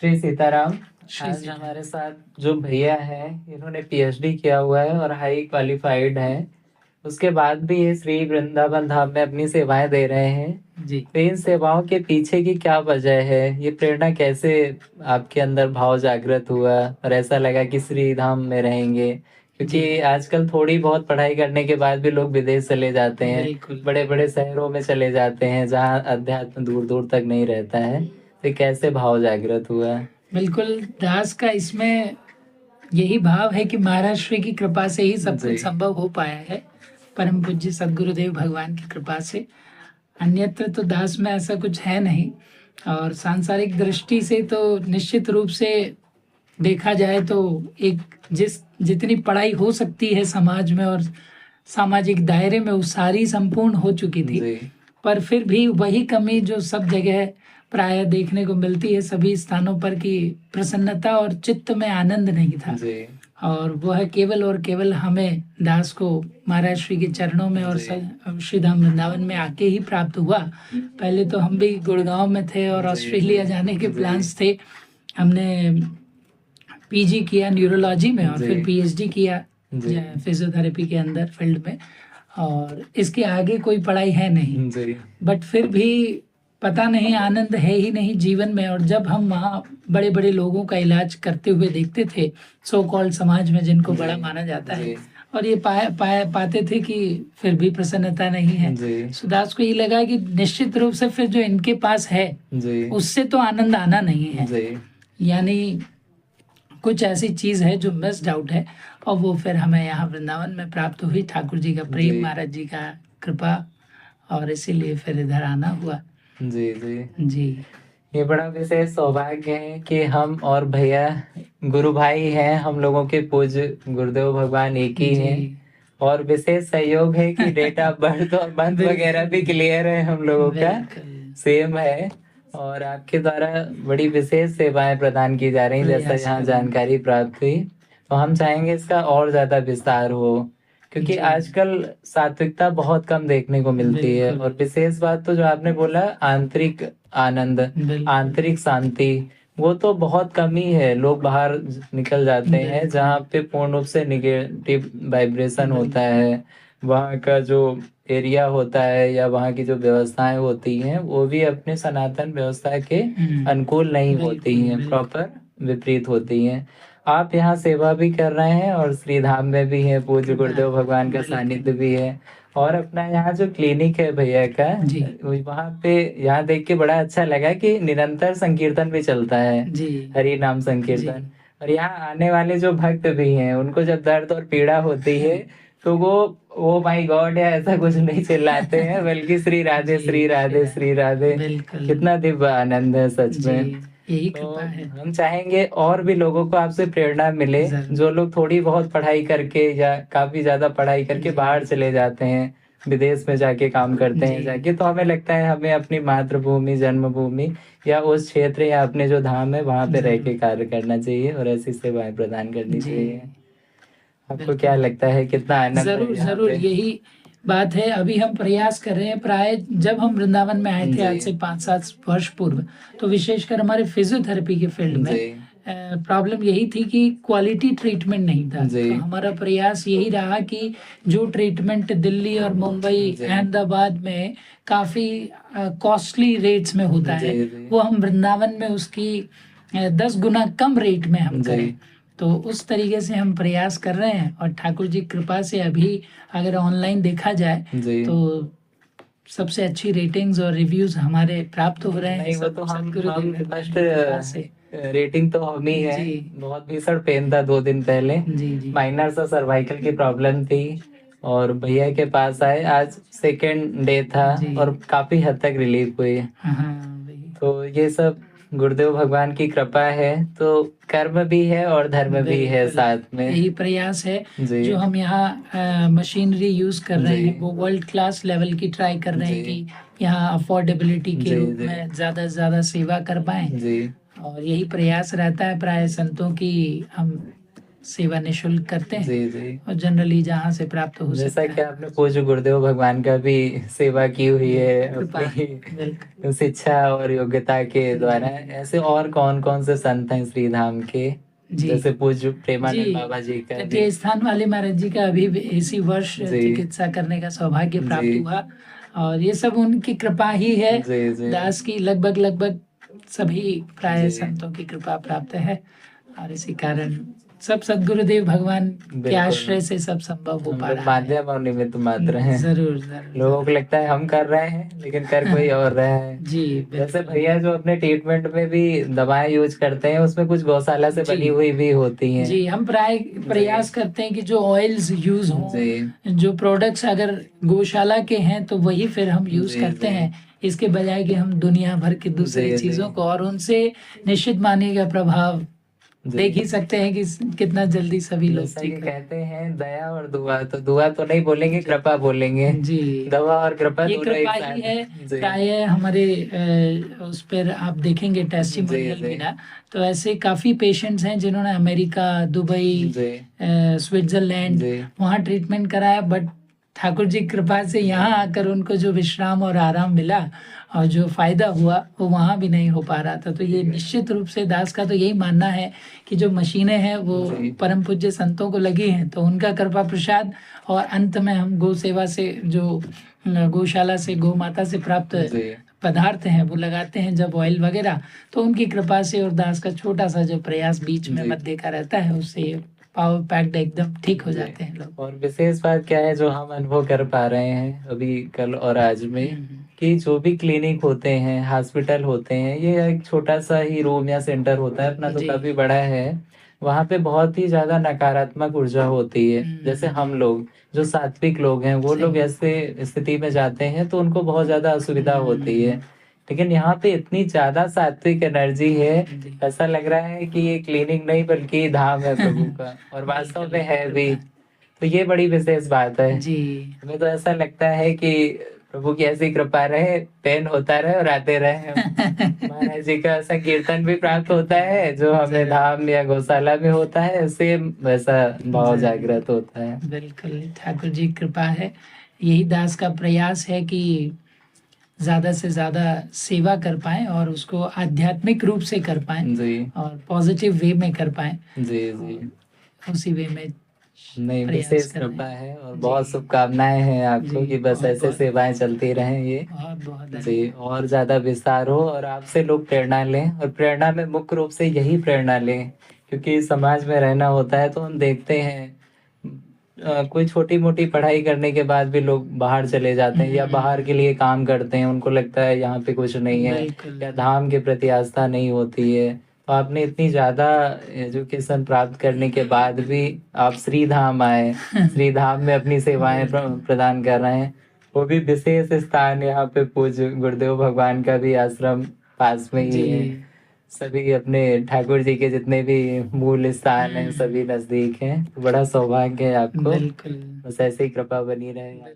श्री सीताराम। श्री आज सीताराम। हमारे साथ जो भैया हैं, इन्होंने पीएचडी किया हुआ है और हाई क्वालिफाइड हैं। उसके बाद भी ये श्री वृंदावन धाम में अपनी सेवाएं दे रहे हैं। जी तो इन सेवाओं के पीछे की क्या वजह है, ये प्रेरणा कैसे आपके अंदर भाव जागृत हुआ और ऐसा लगा कि श्री धाम में रहेंगे? क्योंकि आजकल थोड़ी बहुत पढ़ाई करने के बाद भी लोग विदेश चले जाते हैं, बिल्कुल बड़े बड़े शहरों में चले जाते हैं जहाँ अध्यात्म दूर दूर तक नहीं रहता है। तो कैसे भाव जागृत हुआ? बिल्कुल दास का इसमें यही भाव है कि महाराज श्री की कृपा से ही सब जी कुछ संभव हो पाया है, परम पूज्य सदगुरुदेव भगवान की कृपा से। अन्यत्र तो दास में ऐसा कुछ है नहीं। और सांसारिक दृष्टि से तो निश्चित रूप से देखा जाए तो एक जितनी पढ़ाई हो सकती है समाज में और सामाजिक दायरे में, वो सारी संपूर्ण हो चुकी थी। जी पर फिर भी वही कमी जो सब जगह प्राय देखने को मिलती है सभी स्थानों पर, कि प्रसन्नता और चित्त में आनंद नहीं था। जी और वह केवल और केवल हमें दास को महाराज श्री के चरणों में और जी श्री धाम वृंदावन में आके ही प्राप्त हुआ। पहले तो हम भी गुड़गांव में थे और जी ऑस्ट्रेलिया जाने के जी प्लान्स थे। हमने पीजी किया न्यूरोलॉजी में और जी फिर पीएचडी किया जी फिजियोथेरेपी के अंदर फील्ड में, और इसके आगे कोई पढ़ाई है नहीं। जी बट फिर भी पता नहीं, आनंद है ही नहीं जीवन में। और जब हम वहाँ बड़े बड़े लोगों का इलाज करते हुए देखते थे, सो कॉल्ड समाज में जिनको बड़ा माना जाता है, जी और ये पाते थे कि फिर भी प्रसन्नता नहीं है। जी सुदास को ये लगा कि निश्चित रूप से फिर जो इनके पास है जी उससे तो आनंद आना नहीं है, जी यानी कुछ ऐसी चीज है जो मिस्ड आउट है। और वो फिर हमें यहाँ वृंदावन में प्राप्त हुई, ठाकुर जी का जी प्रेम, महाराज जी का कृपा, और इसीलिए फिर इधर आना हुआ। जी जी जी ये बड़ा विशेष सौभाग्य है कि हम और भैया गुरु भाई हैं। हम लोगों के पूज्य गुरुदेव भगवान एक ही हैं। जी और विशेष सहयोग है कि डेट ऑफ बर्थ और मंथ वगैरह भी क्लियर है हम लोगों का, बिल्कुल सेम है। और आपके द्वारा बड़ी विशेष सेवाएं प्रदान की जा रही हैं, जैसा प्रयास यहाँ कर जानकारी प्राप्त हुई। तो हम चाहेंगे इसका और ज्यादा विस्तार हो, क्योंकि जी आजकल सात्विकता बहुत कम देखने को मिलती है। बिल्कुल और विशेष बात तो जो आपने बोला, आंतरिक आनंद, बिल्कुल आंतरिक शांति, वो तो बहुत कम ही है। लोग बाहर निकल जाते हैं बिल्कुल जहाँ पे पूर्ण रूप से निगेटिव वाइब्रेशन होता है, वहाँ का जो एरिया होता है या वहाँ की जो व्यवस्थाएं होती हैं वो भी अपने सनातन व्यवस्था के अनुकूल नहीं होती बिल्कुल हैं, बिल्कुल प्रॉपर विपरीत होती हैं। आप यहाँ सेवा भी कर रहे हैं और श्री धाम में भी है, पूज्य गुरुदेव भगवान का सानिध्य भी है। और अपना यहाँ जो क्लिनिक है भैया का, जी वहाँ पे यहाँ देख के बड़ा अच्छा लगा कि निरंतर संकीर्तन भी चलता है, जी हरि नाम जी संकीर्तन। और यहाँ आने वाले जो भक्त भी हैं, उनको जब दर्द और पीड़ा होती है तो वो ओ माय गॉड या ऐसा कुछ नहीं चिल्लाते हैं, बल्कि श्री राधे जी श्री राधे श्री राधे। बिल्कुल कितना दिव्य आनंद है सच जी, में। यही तो कृपा है। हम चाहेंगे और भी लोगों को आपसे प्रेरणा मिले, जरूर जो लोग थोड़ी बहुत पढ़ाई करके या काफी ज्यादा पढ़ाई करके जी बाहर चले जाते हैं, विदेश में जाके काम करते हैं जी जाके। तो हमें लगता है हमें अपनी मातृभूमि, जन्मभूमि या उस क्षेत्र या अपने जो धाम है वहां पे रह के जरूर कार्य करना चाहिए और ऐसी सेवाएं प्रदान करनी जी चाहिए। आपको क्या बिल्कुल लगता है, कितना आनंद है जरूर यहाँ जरूर, पे? यही बात है। अभी हम प्रयास कर रहे हैं। प्राय जब हम वृंदावन में आए थे जी आज से 5-7 वर्ष पूर्व, तो विशेषकर हमारे फिजियोथेरेपी के फील्ड में जी प्रॉब्लम यही थी कि क्वालिटी ट्रीटमेंट नहीं था। जी तो हमारा प्रयास यही रहा कि जो ट्रीटमेंट दिल्ली और मुंबई, जी अहमदाबाद में काफी कॉस्टली रेट्स में होता जी है, जी वो हम वृंदावन में उसकी 10 गुना कम रेट में हम जी करें। तो उस तरीके से हम प्रयास कर रहे हैं। और ठाकुर जी कृपा से अभी अगर ऑनलाइन देखा जाए जी तो सबसे अच्छी रेटिंग्स और रिव्यूज हमारे प्राप्त हो रहे हैं नहीं, वो तो हम सदगुरुदेव भगवान फर्स्ट की कृपा से। रेटिंग तो हम ही है। जी बहुत भीषण पेन था 2 दिन पहले, जी जी माइनर सा सर्वाइकल की प्रॉब्लम थी। और भैया के पास आए, आज सेकेंड डे था जी और काफी हद तक रिलीफ हुई। हाँ वही तो ये सब गुरुदेव भगवान की कृपा है। तो कर्म भी है और धर्म भी है बिल्कुल, साथ में। यही प्रयास है। जी जो हम यहाँ मशीनरी यूज कर रहे जी हैं वो वर्ल्ड क्लास लेवल की ट्राई कर रहे हैं जी कि यहाँ अफोर्डेबिलिटी के जी रूप जी में ज्यादा से ज्यादा सेवा कर पाए। जी और यही प्रयास रहता है प्राय संतों की। हम सेवा निःशुल्क करते हैं जी जी। और जनरली जहाँ से प्राप्त हो जैसा सकता कि है। आपने पूज्य गुरुदेव भगवान का भी सेवा की हुई है कृपा, अपनी बिल्कुल। शिक्षा और योग्यता के द्वारा, ऐसे और कौन कौन से संत हैं श्री धाम के, जी जैसे पूज्य जी, प्रेमानंद बाबा जी का भी? तृतीय स्थान वाले महाराज जी का अभी भी इसी वर्ष जी चिकित्सा करने का सौभाग्य प्राप्त जी हुआ और ये सब उनकी कृपा ही है। जी जी दास की लगभग सभी प्राय जी, संतों की कृपा प्राप्त है और इसी कारण सब सद्गुरुदेव भगवान के बिल्कुल। आश्रय से सब संभव हो हम पा लोग रहा है। माध्यम और निमित्त मात्र हैं। जरूर जरूर लोगों को लगता है हम कर रहे हैं, लेकिन कर कोई और रहा है। जी जैसे बिल्कुल भैया जो अपने ट्रीटमेंट में भी दवाएं यूज करते हैं, उसमें कुछ गौशाला से बनी जी हुई भी होती हैं। जी, हम प्राय प्रयास करते हैं कि जो ऑयल्स यूज हों, जी जो प्रोडक्ट्स अगर गौशाला के हैं तो वही फिर हम यूज जी करते जी हैं, इसके बजाय कि हम दुनिया भर की दूसरी जी जी चीजों को, और उनसे निश्चित मानिएगा प्रभाव देख जी। ही सकते हैं कि कितना जल्दी सभी लोग जैसा कि ठीक है। कहते हैं दया और दुआ, तो दुआ तो नहीं बोलेंगे, कृपा बोलेंगे। जी, दवा और कृपा ये दोनों एक कृपा ही साथ। है। जी प्राय हमारे उस पर आप देखेंगे जी टेस्टिमोनियल भी जी ना, तो ऐसे काफी पेशेंट्स हैं जिन्होंने अमेरिका, दुबई, जी स्विट्जरलैंड जी वहाँ ट्रीटमेंट कराया, बट ठाकुर जी की कृपा से यहाँ आकर उनको जो विश्राम और आराम मिला और जो फायदा हुआ वो वहाँ भी नहीं हो पा रहा था। तो ये निश्चित रूप से दास का तो यही मानना है कि जो मशीनें हैं वो जी परम पूज्य संतों को लगी हैं, तो उनका कृपा प्रसाद और अंत में हम गौ सेवा से जो गौशाला से गौ माता से प्राप्त जी पदार्थ हैं वो लगाते हैं जब ऑयल वगैरह, तो उनकी कृपा से और दास का छोटा सा जो प्रयास बीच में जी मध्य का रहता है उससे पावर पैक्ड एकदम ठीक हो जी। जाते हैं लोग। और विशेष बात क्या है जो हम अनुभव कर पा रहे हैं अभी कल और आज में, कि जो भी क्लिनिक होते हैं, हॉस्पिटल होते हैं, ये एक छोटा सा ही रूम या सेंटर होता है, अपना तो जी काफी बड़ा है। वहाँ पे बहुत ही ज्यादा नकारात्मक ऊर्जा होती है। जैसे हम लोग जो सात्विक लोग हैं, वो लोग सही। ऐसे स्थिति में जाते हैं तो उनको बहुत ज्यादा असुविधा होती है। लेकिन यहाँ पे इतनी ज्यादा सात्विक एनर्जी है, जी ऐसा लग रहा है कि ये क्लिनिक नहीं बल्कि धाम है प्रभु का, और वास्तव बिल्कुल में है भी। कृपा। तो ये बड़ी विशेष बात है। जी हमें तो ऐसा लगता है कि प्रभु की ऐसी कृपा रहे, पेन होता रहे और आते रहे हम। महाराज जी का संकीर्तन भी प्राप्त होता है जो हमें जरूर धाम या गौशाला में होता है, सेम वैसा भाव जरूर जागृत होता है। बिल्कुल ठाकुर जी की कृपा है। यही दास का प्रयास है कि ज़्यादा से ज़्यादा सेवा कर पाएं और उसको आध्यात्मिक रूप से कर पाएं जी और पॉजिटिव वे में कर पाएं, जी जी। और उसी वे में नहीं, प्रयास विशेष कर रहे कृपा हैं। है और जी बहुत शुभकामनाएं हैं आपको जी, कि बस बहुत ऐसे बहुत सेवाएं चलती रहें ये। बहुत बहुत जी, धन्यवाद। और ज्यादा विस्तार हो और आपसे लोग प्रेरणा लें, और प्रेरणा में मुख्य रूप से यही प्रेरणा लें, क्योंकि समाज में रहना होता है तो हम देखते हैं कोई छोटी मोटी पढ़ाई करने के बाद भी लोग बाहर चले जाते हैं या बाहर के लिए काम करते हैं, उनको लगता है यहाँ पे कुछ नहीं है, बिल्कुल या धाम के प्रति आस्था नहीं होती है। तो आपने इतनी ज्यादा एजुकेशन प्राप्त करने के बाद भी आप श्री धाम आए, श्री धाम में अपनी सेवाएं प्रदान कर रहे हैं, वो भी विशेष स्थान, यहाँ पे पूज्य गुरुदेव भगवान का भी आश्रम पास में ही है। जी सभी अपने ठाकुर जी के जितने भी मूल स्थान हैं सभी नजदीक हैं। बड़ा सौभाग्य है आपको। बिल्कुल बस ऐसे ही कृपा बनी रहे।